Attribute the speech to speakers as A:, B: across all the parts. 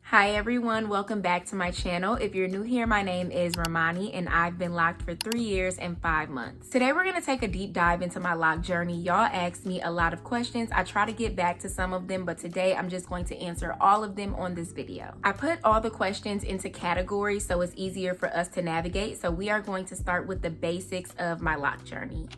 A: Hi everyone, welcome back to my channel. If you're new here, my name is Romani and I've been locked for 3 years and 5 months. Today we're going to take a deep dive into my lock journey. Y'all asked me a lot of questions. I try to get back to some of them, but today I'm just going to answer all of them on this video. I put all the questions into categories so it's easier for us to navigate. So we are going to start with the basics of my lock journey.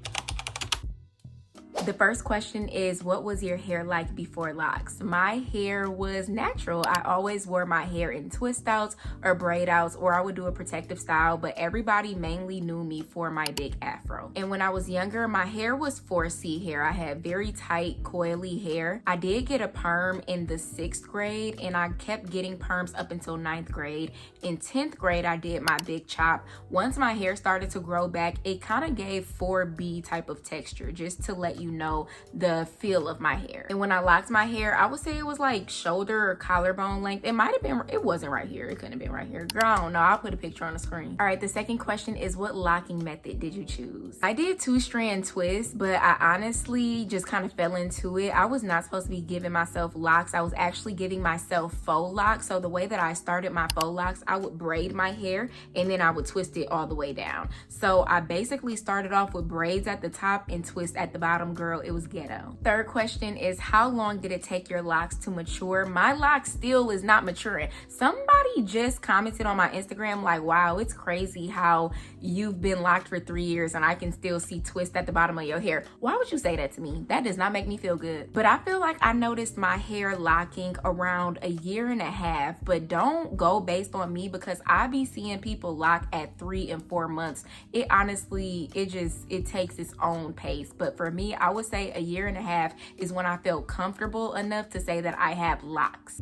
A: The first question is, what was your hair like before locks? My hair was natural. I always wore my hair in twist outs or braid outs, or I would do a protective style, but everybody mainly knew me for my big afro. And when I was younger, my hair was 4C hair. I had very tight, coily hair. I did get a perm in the 6th grade, and I kept getting perms up until 9th grade. In 10th grade, I did my big chop. Once my hair started to grow back, it kind of gave 4B type of texture, just to let you know the feel of my hair. And when I locked my hair, I would say it was like shoulder or collarbone length. It might have been, it wasn't right here. It couldn't have been right here. Girl, I don't know. I'll put a picture on the screen. All right, the second question is, what locking method did you choose? I did 2-strand twists, but I honestly just kind of fell into it. I was not supposed to be giving myself locks. I was actually giving myself faux locks. So the way that I started my faux locks, I would braid my hair and then I would twist it all the way down. So I basically started off with braids at the top and twist at the bottom. Girl, it was ghetto. Third question is, how long did it take your locks to mature? My locks still is not maturing. Somebody just commented on my Instagram like, wow, it's crazy how you've been locked for 3 years and I can still see twist at the bottom of your hair. Why would you say that to me? That does not make me feel good. But I feel like I noticed my hair locking around 1.5 years, but don't go based on me because I be seeing people lock at 3 and 4 months. It honestly, it takes its own pace. But for me, I would say 1.5 years is when I felt comfortable enough to say that I have locks.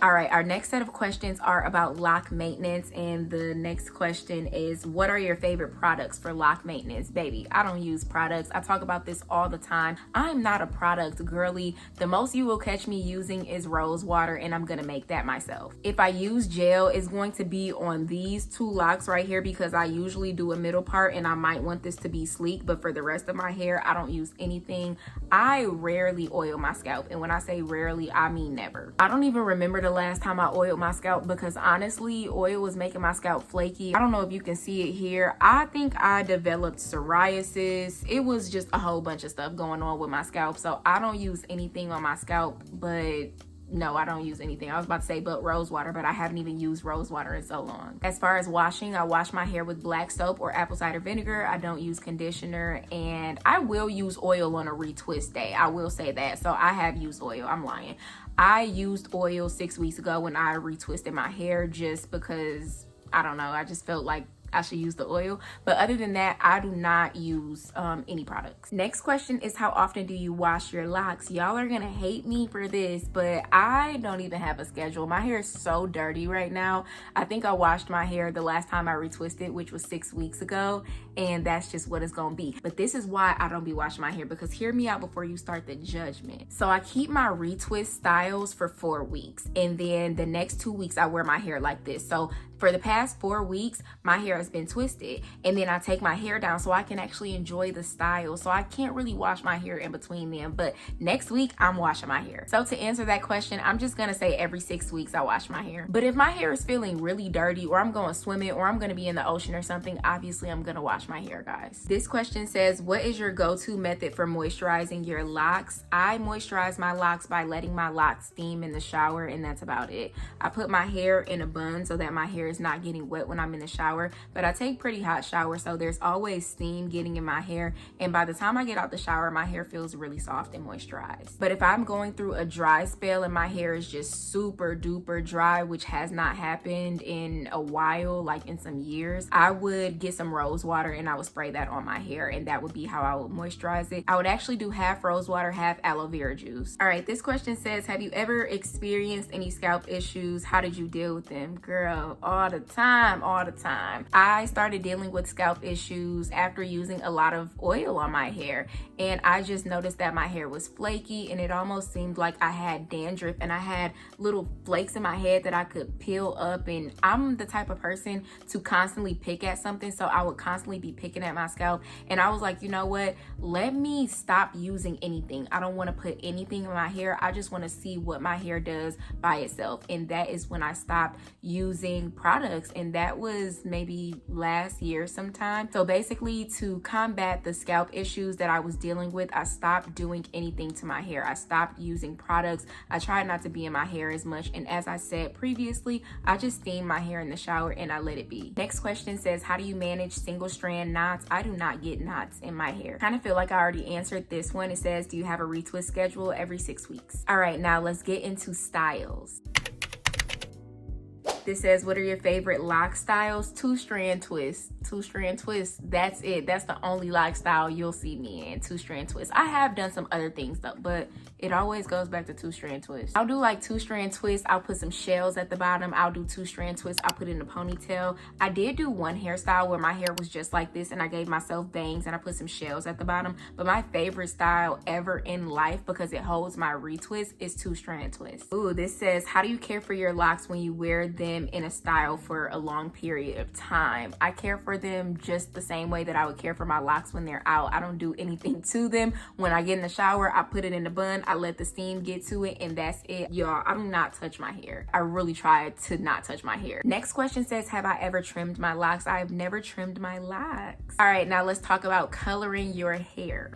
A: All right, our next set of questions are about lock maintenance, and the next question is, what are your favorite products for lock maintenance? Baby, I don't use products. I talk about this all the time. I'm not a product girly. The most you will catch me using is rose water, and I'm gonna make that myself. If I use gel, it's going to be on these 2 locks right here because I usually do a middle part and I might want this to be sleek, but for the rest of my hair, I don't use anything. I rarely oil my scalp, and when I say rarely, I mean never. I don't even remember the last time I oiled my scalp because honestly, oil was making my scalp flaky. I don't know if you can see it here. I think I developed psoriasis. It was just a whole bunch of stuff going on with my scalp. So I don't use anything on my scalp, but no, I don't use anything. I was about to say but rose water, but I haven't even used rose water in so long. As far as washing, I wash my hair with black soap or apple cider vinegar. I don't use conditioner, and I will use oil on a retwist day. I will say that. So I have used oil. I'm lying. I used oil 6 weeks ago when I retwisted my hair just because, I don't know, I just felt like I should use the oil. But other than that, I do not use any products. Next question is, how often do you wash your locks? Y'all are gonna hate me for this, but I don't even have a schedule. My hair is so dirty right now. I think I washed my hair the last time I retwisted, which was 6 weeks ago, and that's just what it's gonna be. But this is why I don't be washing my hair, because hear me out before you start the judgment. So I keep my retwist styles for 4 weeks, and then the next 2 weeks I wear my hair like this. So for the past 4 weeks, my hair has been twisted, and then I take my hair down so I can actually enjoy the style. So I can't really wash my hair in between them, but next week I'm washing my hair. So to answer that question, I'm just gonna say every 6 weeks I wash my hair. But if my hair is feeling really dirty, or I'm going swimming, or I'm gonna be in the ocean or something, obviously I'm gonna wash my hair, guys. This question says, what is your go-to method for moisturizing your locks? I moisturize my locks by letting my locks steam in the shower, and that's about it. I put my hair in a bun so that my hair is not getting wet when I'm in the shower, but I take pretty hot showers, so there's always steam getting in my hair, and by the time I get out the shower, my hair feels really soft and moisturized. But if I'm going through a dry spell and my hair is just super duper dry, which has not happened in a while, like in some years, I would get some rose water and I would spray that on my hair, and that would be how I would moisturize it. I would actually do half rose water, half aloe vera juice. All right, this question says, have you ever experienced any scalp issues? How did you deal with them? Girl, all all the time, all the time. I started dealing with scalp issues after using a lot of oil on my hair, and I just noticed that my hair was flaky and it almost seemed like I had dandruff, and I had little flakes in my head that I could peel up. And I'm the type of person to constantly pick at something, so I would constantly be picking at my scalp, and I was like, you know what, let me stop using anything. I don't want to put anything in my hair. I just want to see what my hair does by itself. And that is when I stopped using products, and that was maybe last year sometime. So basically, to combat the scalp issues that I was dealing with, I stopped doing anything to my hair. I stopped using products. I tried not to be in my hair as much, and as I said previously, I just steam my hair in the shower and I let it be. Next question says, how do you manage single strand knots? I do not get knots in my hair. Kind of feel like I already answered this one. It says, do you have a retwist schedule every 6 weeks? All right, now let's get into styles. This says, what are your favorite lock styles? Two-strand twists. Two-strand twists, that's it. That's the only lock style you'll see me in, two-strand twists. I have done some other things though, but it always goes back to two-strand twists. I'll do like two-strand twists. I'll put some shells at the bottom. I'll do two-strand twists. I'll put it in a ponytail. I did do one hairstyle where my hair was just like this and I gave myself bangs and I put some shells at the bottom. But my favorite style ever in life, because it holds my retwist, is two-strand twists. Ooh, this says, how do you care for your locks when you wear them in a style for a long period of time? I care for them just the same way that I would care for my locks when they're out. I don't do anything to them. When I get in the shower, I put it in the bun, I let the steam get to it, and that's it. Y'all, I do not touch my hair. I really try to not touch my hair. Next question says, have I ever trimmed my locks? I've never trimmed my locks. All right, now let's talk about coloring your hair.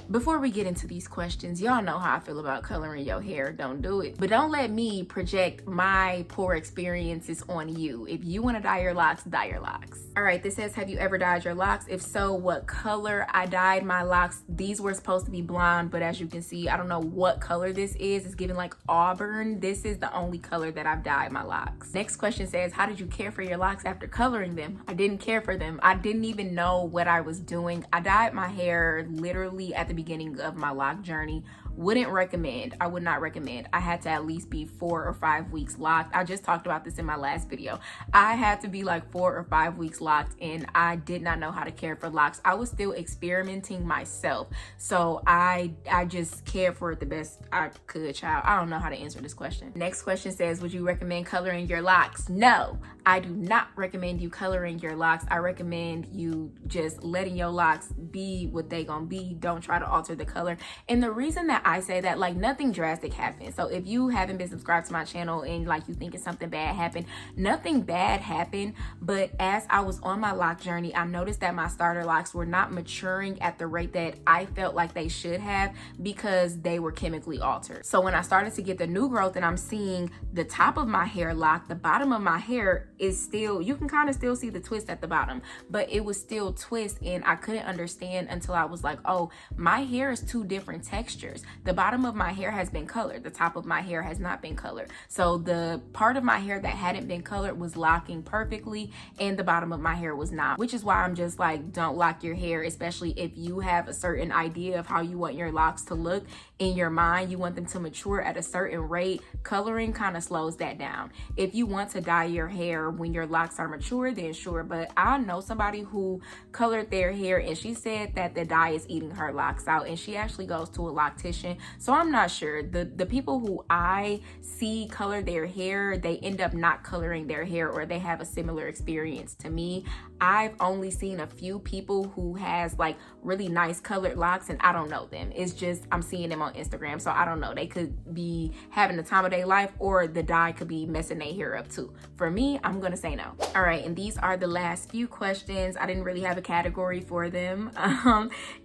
A: Before we get into these questions, y'all know how I feel about coloring your hair. Don't do it. But don't let me project my poor experiences on you. If you want to dye your locks, dye your locks. All right, this says, have you ever dyed your locks? If so, what color? I dyed my locks. These were supposed to be blonde, but as you can see, I don't know what color this is. It's giving like auburn. This is the only color that I've dyed my locks. Next question says, how did you care for your locks after coloring them? I didn't care for them. I didn't even know what I was doing. I dyed my hair literally at the beginning of my loc journey. Wouldn't recommend. I would not recommend. I had to at least be 4 or 5 weeks locked. I just talked about this in my last video. I had to be like 4 or 5 weeks locked, and I did not know how to care for locks. I was still experimenting myself, so I just cared for it the best I could, child. I don't know how to answer this question. Next question says, would you recommend coloring your locks? No, I do not recommend you coloring your locks. I recommend you just letting your locks be what they gonna be. Don't try to alter the color. And the reason that I say that, like, nothing drastic happened. So if you haven't been subscribed to my channel and like you thinking something bad happened, nothing bad happened. But as I was on my loc journey, I noticed that my starter locks were not maturing at the rate that I felt like they should have, because they were chemically altered. So when I started to get the new growth and I'm seeing the top of my hair locked, the bottom of my hair is still, you can kind of still see the twist at the bottom, but it was still twist, and I couldn't understand until I was like, oh, my hair is two different textures. The bottom of my hair has been colored. The top of my hair has not been colored. So the part of my hair that hadn't been colored was locking perfectly, and the bottom of my hair was not, which is why I'm just like, don't lock your hair, especially if you have a certain idea of how you want your locks to look in your mind. You want them to mature at a certain rate. Coloring kind of slows that down. If you want to dye your hair when your locks are mature, then sure. But I know somebody who colored their hair and she said that the dye is eating her locks out, and she actually goes to a loctician. So I'm not sure. The people who I see color their hair, they end up not coloring their hair, or they have a similar experience to me. I've only seen a few people who has like really nice colored locks, and I don't know them. It's just I'm seeing them on Instagram, so I don't know. They could be having the time of their life, or the dye could be messing their hair up too. For me, I'm gonna say no. All right, and these are the last few questions. I didn't really have a category for them.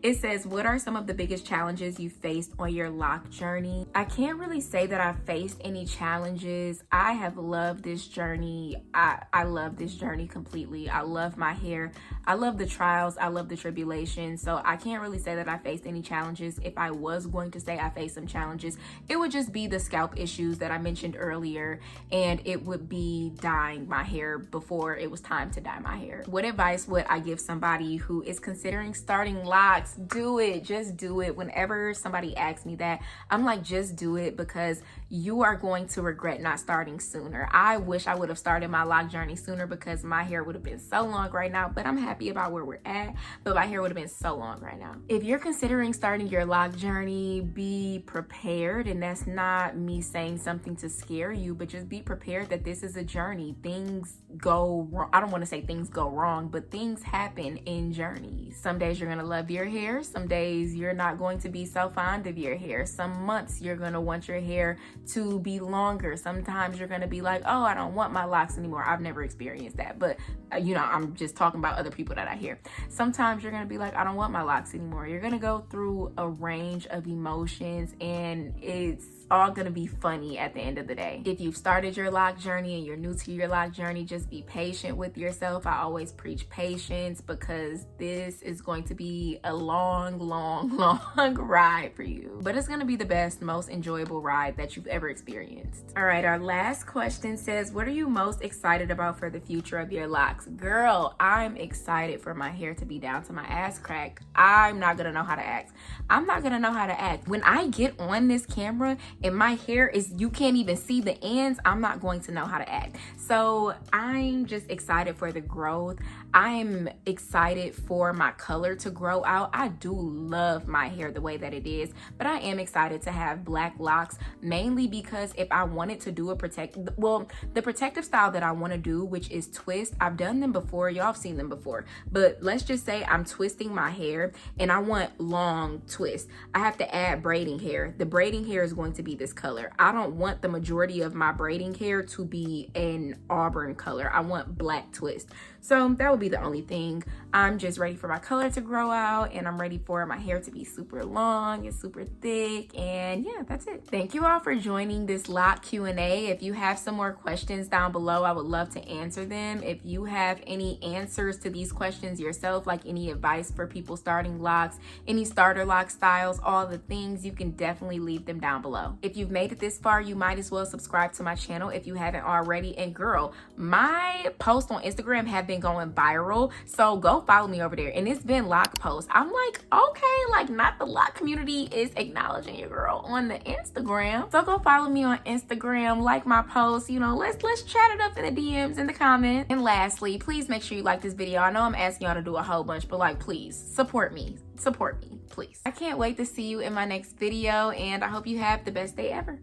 A: It says, what are some of the biggest challenges you faced on your loc journey? I can't really say that I faced any challenges. I have loved this journey. I love this journey completely. I love my hair. I love the trials. I love the tribulations. So I can't really say that I faced any challenges. If I was going to say I faced some challenges, it would just be the scalp issues that I mentioned earlier, and it would be dyeing my hair before it was time to dye my hair. What advice would I give somebody who is considering starting locks? Do it. Just do it. Whenever somebody asks ask me that. I'm like, just do it, because you are going to regret not starting sooner. I wish I would have started my loc journey sooner, because my hair would have been so long right now, but I'm happy about where we're at, but my hair would have been so long right now. If you're considering starting your loc journey, be prepared. And that's not me saying something to scare you, but just be prepared that this is a journey. Things go wrong. I don't want to say things go wrong, but things happen in journeys. Some days you're going to love your hair. Some days you're not going to be so fond of your hair. Some months you're going to want your hair to be longer. Sometimes you're going to be like, oh, I don't want my locks anymore. I've never experienced that, but you know, I'm just talking about other people that I hear. Sometimes you're going to be like, I don't want my locks anymore. You're going to go through a range of emotions, and it's all gonna be funny at the end of the day. If you've started your loc journey and you're new to your loc journey, just be patient with yourself. I always preach patience, because this is going to be a long ride for you, but it's gonna be the best, most enjoyable ride that you've ever experienced. All right, our last question says, what are you most excited about for the future of your locks? Girl, I'm excited for my hair to be down to my ass crack. I'm not gonna know how to act. I'm not gonna know how to act. When I get on this camera and my hair is, you can't even see the ends, I'm not going to know how to act. So I'm just excited for the growth. I'm excited for my color to grow out. I do love my hair the way that it is, but I am excited to have black locks, mainly because if I wanted to do a the protective style that I want to do, which is twist, I've done them before, y'all have seen them before, but let's just say I'm twisting my hair and I want long twist. I have to add braiding hair. The braiding hair is going to be this color. I don't want the majority of my braiding hair to be an auburn color. I want black twist. So that would be the only thing. I'm just ready for my color to grow out, and I'm ready for my hair to be super long and super thick. And yeah, that's it. Thank you all for joining this Loc Q&A. If you have some more questions down below, I would love to answer them. If you have any answers to these questions yourself, like any advice for people starting locks, any starter loc styles, all the things, you can definitely leave them down below. If you've made it this far, you might as well subscribe to my channel if you haven't already. And girl, my posts on Instagram have been going viral, so go follow me over there. And it's been loc posts. I'm like, okay, like not the loc community is acknowledging your girl on the Instagram. So go follow me on Instagram, like my posts, you know, let's chat it up in the DMs, in the comments. And lastly, please make sure you like this video. I know I'm asking y'all to do a whole bunch, but like, please support me, please. I can't wait to see you in my next video, and I hope you have the best day ever.